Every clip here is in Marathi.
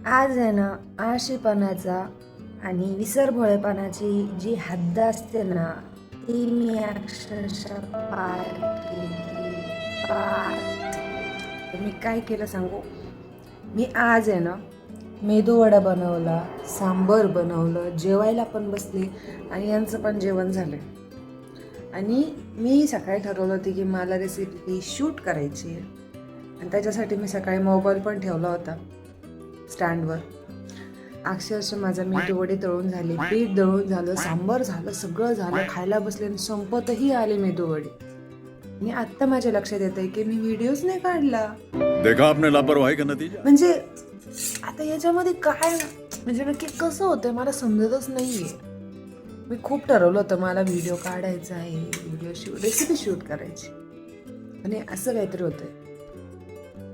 आज आहे ना आळशीपणाचा आणि विसरभोळेपणाची जी हद्द असते ना ती मी अक्षरशः पार केली. पार. तर मी काय केलं सांगू. मी आज आहे ना मेदूवडा बनवला, सांबर बनवलं, जेवायला पण बसले आणि यांचं पण जेवण झालं. आणि मी सकाळी ठरवलं होतं की मला रेसिपी शूट करायची आहे आणि त्याच्यासाठी मी सकाळी मोबाईल पण ठेवला होता स्टँडवर. अक्षरशः माझा मेदू वडे तळून झाले, पीठ दळून झालं, सांबर झालं, सगळं झालं, खायला बसले आणि संपतही आले मेदू वडे. आणि आत्ता माझ्या लक्षात येत आहे की मी व्हिडिओच नाही काढला. देखा आपने लापरवाही का नतीजा. म्हणजे आता याच्यामध्ये काय म्हणजे नक्की कसं होतंय मला समजतच नाहीये. मी खूप ठरवलं होतं मला व्हिडिओ काढायचा आहे, व्हिडिओ रेसिपी शूट करायची आणि असं काहीतरी होतंय.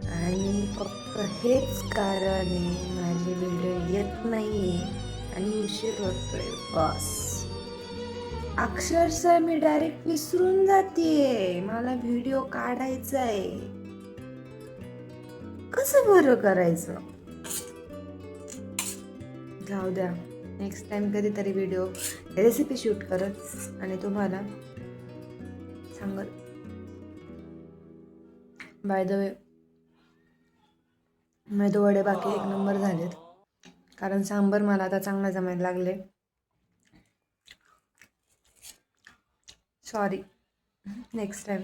आणि फक्त हेच कारण आहे माझे व्हिडिओ येत नाहीये आणि उशीर होतोय बस. अक्षरशः मी डायरेक्ट विसरून जाते मला व्हिडिओ काढायचा आहे. कसं बरं करायचं. जाऊ द्या, नेक्स्ट टाइम कधीतरी व्हिडिओ रेसिपी शूट करत आणि तुम्हाला सांगत. बाय द वे मेदू वडे बाकी एक नंबर झालेत कारण सांबर मला आता चांगलं जमायला लागले. Sorry, next time.